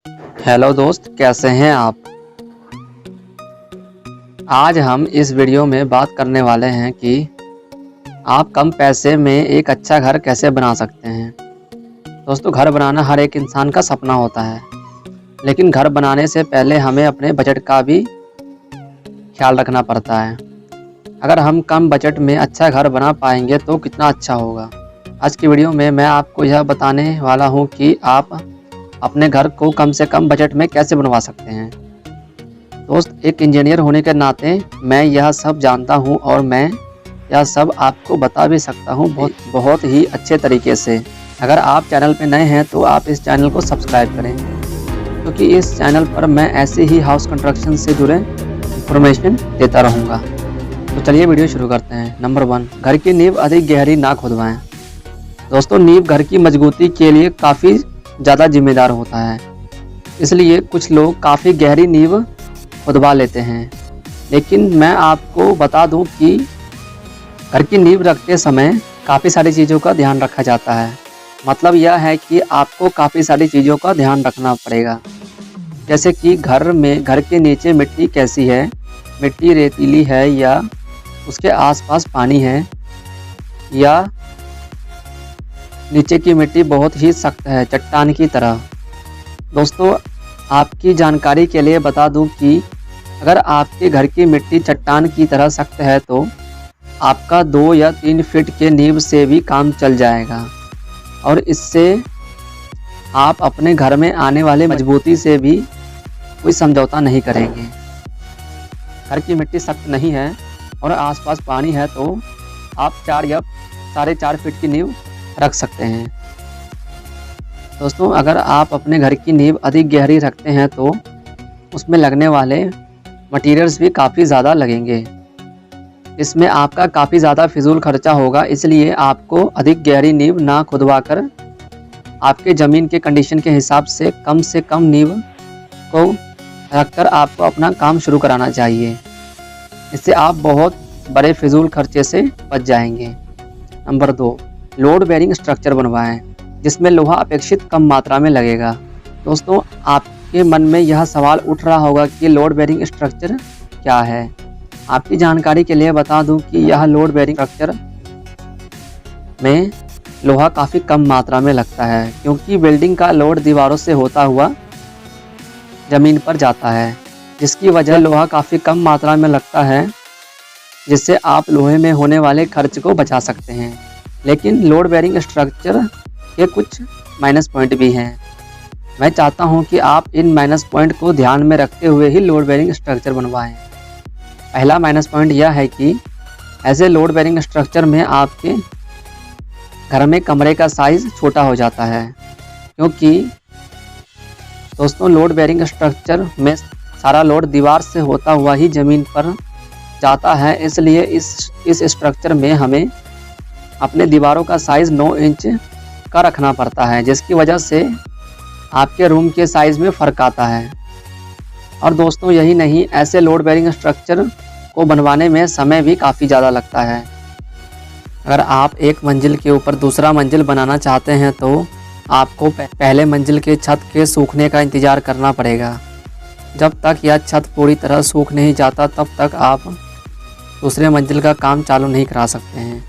Hello दोस्त, कैसे हैं आप। आज हम इस वीडियो में बात करने वाले हैं कि आप कम पैसे में एक अच्छा घर कैसे बना सकते हैं। दोस्तों, घर बनाना हर एक इंसान का सपना होता है, लेकिन घर बनाने से पहले हमें अपने बजट का भी ख्याल रखना पड़ता है। अगर हम कम बजट में अच्छा घर बना पाएंगे तो कितना अच्छा होगा। आज की वीडियो में मैं आपको यह बताने वाला हूं कि आप अपने घर को कम से कम बजट में कैसे बनवा सकते हैं। दोस्त, एक इंजीनियर होने के नाते मैं यह सब जानता हूं और मैं यह सब आपको बता भी सकता हूं बहुत ही अच्छे तरीके से। अगर आप चैनल पर नए हैं तो आप इस चैनल को सब्सक्राइब करें, क्योंकि इस चैनल पर मैं ऐसे ही हाउस कंस्ट्रक्शन से जुड़े इंफॉर्मेशन देता रहूँगा। तो चलिए वीडियो शुरू करते हैं। नंबर 1, घर की नींव अधिक गहरी ना खुदवाएं। दोस्तों, नींव घर की मजबूती के लिए काफ़ी ज़्यादा जिम्मेदार होता है, इसलिए कुछ लोग काफ़ी गहरी नींव खुदवा लेते हैं। लेकिन मैं आपको बता दूं कि घर की नींव रखते समय काफ़ी सारी चीज़ों का ध्यान रखा जाता है। मतलब यह है कि आपको काफ़ी सारी चीज़ों का ध्यान रखना पड़ेगा, जैसे कि घर के नीचे मिट्टी कैसी है, मिट्टी रेतीली है या उसके आसपास पानी है, या नीचे की मिट्टी बहुत ही सख्त है, चट्टान की तरह। दोस्तों, आपकी जानकारी के लिए बता दूं कि अगर आपके घर की मिट्टी चट्टान की तरह सख्त है तो आपका 2 या 3 फीट के नींव से भी काम चल जाएगा, और इससे आप अपने घर में आने वाले मजबूती से भी कोई समझौता नहीं करेंगे। घर की मिट्टी सख्त नहीं है और आसपास पानी है तो आप 4 या 4.5 फीट की नींव रख सकते हैं। दोस्तों, अगर आप अपने घर की नींव अधिक गहरी रखते हैं तो उसमें लगने वाले मटेरियल्स भी काफ़ी ज़्यादा लगेंगे। इसमें आपका काफ़ी ज़्यादा फिजूल खर्चा होगा, इसलिए आपको अधिक गहरी नींव ना खुदवा कर आपके ज़मीन के कंडीशन के हिसाब से कम नींव को रखकर आपको अपना काम शुरू कराना चाहिए। इससे आप बहुत बड़े फिजूल खर्चे से बच जाएंगे। नंबर 2, लोड बेरिंग स्ट्रक्चर बनवाएं, जिसमें लोहा अपेक्षित कम मात्रा में लगेगा। दोस्तों, आपके मन में यह सवाल उठ रहा होगा कि लोड बेरिंग स्ट्रक्चर क्या है। आपकी जानकारी के लिए बता दूं कि यह लोड बेरिंग स्ट्रक्चर में लोहा काफ़ी कम मात्रा में लगता है, क्योंकि बिल्डिंग का लोड दीवारों से होता हुआ ज़मीन पर जाता है, जिसकी वजह लोहा काफ़ी कम मात्रा में लगता है, जिससे आप लोहे में होने वाले खर्च को बचा सकते हैं। लेकिन लोड बेरिंग स्ट्रक्चर के कुछ माइनस पॉइंट भी हैं। मैं चाहता हूं कि आप इन माइनस पॉइंट को ध्यान में रखते हुए ही लोड बेरिंग स्ट्रक्चर बनवाएं। पहला माइनस पॉइंट यह है कि ऐसे लोड बेरिंग स्ट्रक्चर में आपके घर में कमरे का साइज़ छोटा हो जाता है, क्योंकि दोस्तों लोड बेरिंग स्ट्रक्चर में सारा लोड दीवार से होता हुआ ही ज़मीन पर जाता है। इसलिए इस स्ट्रक्चर में हमें अपने दीवारों का साइज़ 9 इंच का रखना पड़ता है, जिसकी वजह से आपके रूम के साइज़ में फ़र्क आता है। और दोस्तों, यही नहीं, ऐसे लोड बेरिंग स्ट्रक्चर को बनवाने में समय भी काफ़ी ज़्यादा लगता है। अगर आप एक मंजिल के ऊपर दूसरा मंजिल बनाना चाहते हैं तो आपको पहले मंजिल के छत के सूखने का इंतज़ार करना पड़ेगा। जब तक यह छत पूरी तरह सूख नहीं जाता तब तक आप दूसरे मंजिल का काम चालू नहीं करा सकते हैं,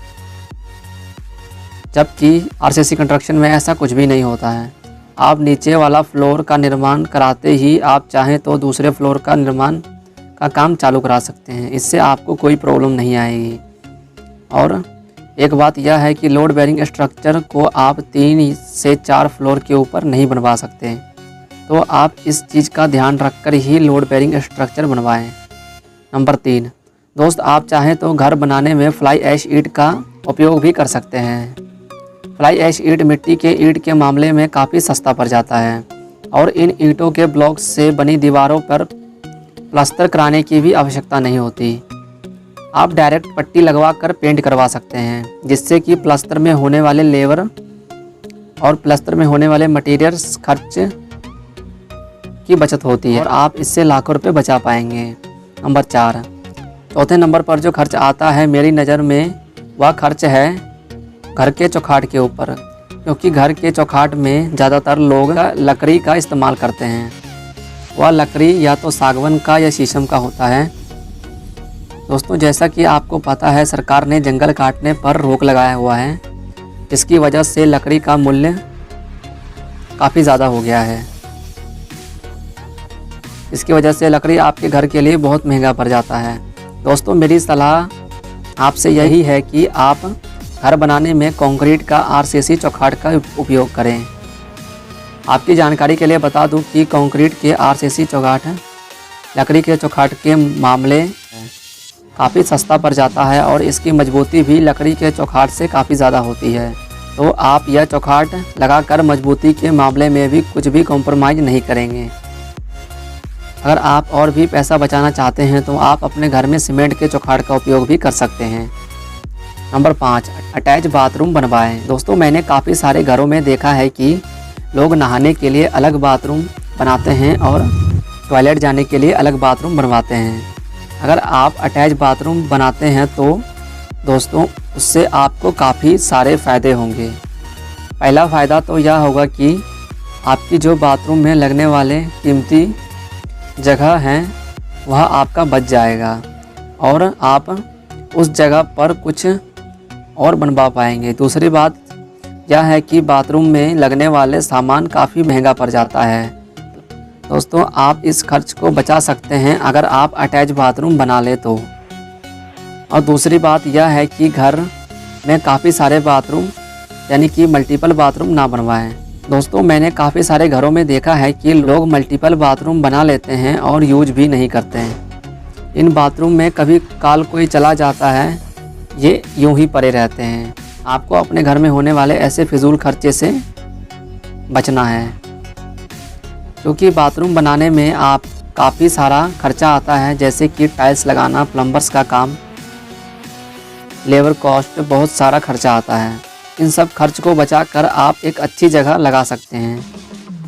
जबकि आरसीसी कंस्ट्रक्शन में ऐसा कुछ भी नहीं होता है। आप नीचे वाला फ्लोर का निर्माण कराते ही आप चाहें तो दूसरे फ्लोर का निर्माण का काम चालू करा सकते हैं। इससे आपको कोई प्रॉब्लम नहीं आएगी। और एक बात यह है कि लोड बेरिंग स्ट्रक्चर को आप 3 से 4 फ्लोर के ऊपर नहीं बनवा सकते, तो आप इस चीज़ का ध्यान रखकर ही लोड बेरिंग स्ट्रक्चर बनवाएं। नंबर 3, दोस्त, आप चाहें तो घर बनाने में फ्लाई ऐश ईंट का उपयोग भी कर सकते हैं। फ्लाई ऐश ईंट मिट्टी के ईंट के मामले में काफ़ी सस्ता पड़ जाता है, और इन ईंटों के ब्लॉक से बनी दीवारों पर प्लास्टर कराने की भी आवश्यकता नहीं होती। आप डायरेक्ट पट्टी लगवा कर पेंट करवा सकते हैं, जिससे कि प्लास्टर में होने वाले लेबर और प्लास्टर में होने वाले मटेरियल्स खर्च की बचत होती है, और आप इससे लाखों रुपये बचा पाएंगे। नंबर 4, चौथे नंबर पर जो खर्च आता है मेरी नज़र में, वह खर्च है घर के चौखाट के ऊपर। क्योंकि घर के चौखाट में ज़्यादातर लोग लकड़ी का इस्तेमाल करते हैं। वह लकड़ी या तो सागवान का या शीशम का होता है। दोस्तों, जैसा कि आपको पता है, सरकार ने जंगल काटने पर रोक लगाया हुआ है। इसकी वजह से लकड़ी का मूल्य काफ़ी ज़्यादा हो गया है। इसकी वजह से लकड़ी आपके घर के लिए बहुत महंगा पड़ जाता है। दोस्तों, मेरी सलाह आपसे यही है कि आप घर बनाने में कंक्रीट का आरसीसी चौखाट का उपयोग करें। आपकी जानकारी के लिए बता दूं कि कंक्रीट के आरसीसी चौखाट लकड़ी के चौखाट के मामले काफ़ी सस्ता पड़ जाता है और इसकी मजबूती भी लकड़ी के चौखाट से काफ़ी ज़्यादा होती है। तो आप यह चौखाट लगाकर मजबूती के मामले में भी कुछ भी कॉम्प्रोमाइज़ नहीं करेंगे। अगर आप और भी पैसा बचाना चाहते हैं तो आप अपने घर में सीमेंट के चौखाट का उपयोग भी कर सकते हैं। नंबर 5, अटैच बाथरूम बनवाएं। दोस्तों, मैंने काफ़ी सारे घरों में देखा है कि लोग नहाने के लिए अलग बाथरूम बनाते हैं और टॉयलेट जाने के लिए अलग बाथरूम बनवाते हैं। अगर आप अटैच बाथरूम बनाते हैं तो दोस्तों, उससे आपको काफ़ी सारे फ़ायदे होंगे। पहला फ़ायदा तो यह होगा कि आपकी जो बाथरूम में लगने वाले कीमती जगह है वह आपका बच जाएगा और आप उस जगह पर कुछ और बनवा पाएंगे। दूसरी बात यह है कि बाथरूम में लगने वाले सामान काफ़ी महंगा पड़ जाता है। दोस्तों, आप इस खर्च को बचा सकते हैं अगर आप अटैच बाथरूम बना ले तो। और दूसरी बात यह है कि घर में काफ़ी सारे बाथरूम यानी कि मल्टीपल बाथरूम ना बनवाएं। दोस्तों, मैंने काफ़ी सारे घरों में देखा है कि लोग मल्टीपल बाथरूम बना लेते हैं और यूज भी नहीं करते हैं। इन बाथरूम में कभी काल कोई चला जाता है, ये यूं ही पड़े रहते हैं। आपको अपने घर में होने वाले ऐसे फिजूल खर्चे से बचना है, क्योंकि बाथरूम बनाने में आप काफ़ी सारा खर्चा आता है, जैसे कि टाइल्स लगाना, प्लम्बर्स का काम, लेबर कॉस्ट, बहुत सारा खर्चा आता है। इन सब खर्च को बचाकर आप एक अच्छी जगह लगा सकते हैं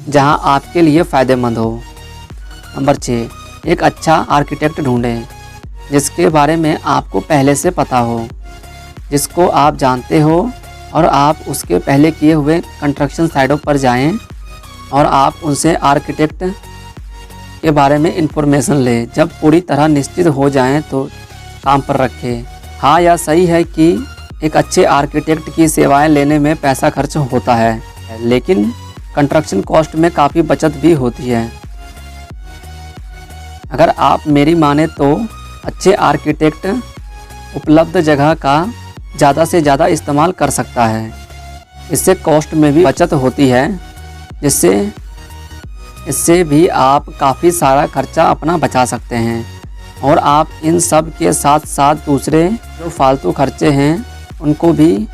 जहां आपके लिए फ़ायदेमंद हो। नंबर 6, एक अच्छा आर्किटेक्ट ढूंढें जिसके बारे में आपको पहले से पता हो, जिसको आप जानते हो और आप उसके पहले किए हुए कंस्ट्रक्शन साइटों पर जाएं और आप उनसे आर्किटेक्ट के बारे में इंफॉर्मेशन लें। जब पूरी तरह निश्चित हो जाएं तो काम पर रखें। हाँ, यह सही है कि एक अच्छे आर्किटेक्ट की सेवाएं लेने में पैसा खर्च होता है, लेकिन कंस्ट्रक्शन कॉस्ट में काफ़ी बचत भी होती है। अगर आप मेरी माने तो अच्छे आर्किटेक्ट उपलब्ध जगह का ज़्यादा से ज़्यादा इस्तेमाल कर सकता है। इससे कॉस्ट में भी बचत होती है, इससे भी आप काफ़ी सारा खर्चा अपना बचा सकते हैं और आप इन सब के साथ साथ दूसरे जो फालतू खर्चे हैं उनको भी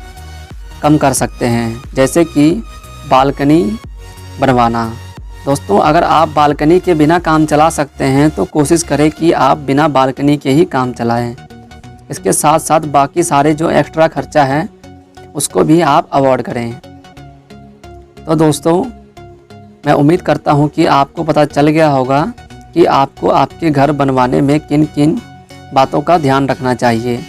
कम कर सकते हैं, जैसे कि बालकनी बनवाना। दोस्तों, अगर आप बालकनी के बिना काम चला सकते हैं तो कोशिश करें कि आप बिना बालकनी के ही काम चलाएं। इसके साथ साथ बाकी सारे जो एक्स्ट्रा खर्चा है उसको भी आप अवॉइड करें। तो दोस्तों, मैं उम्मीद करता हूं कि आपको पता चल गया होगा कि आपको आपके घर बनवाने में किन किन बातों का ध्यान रखना चाहिए।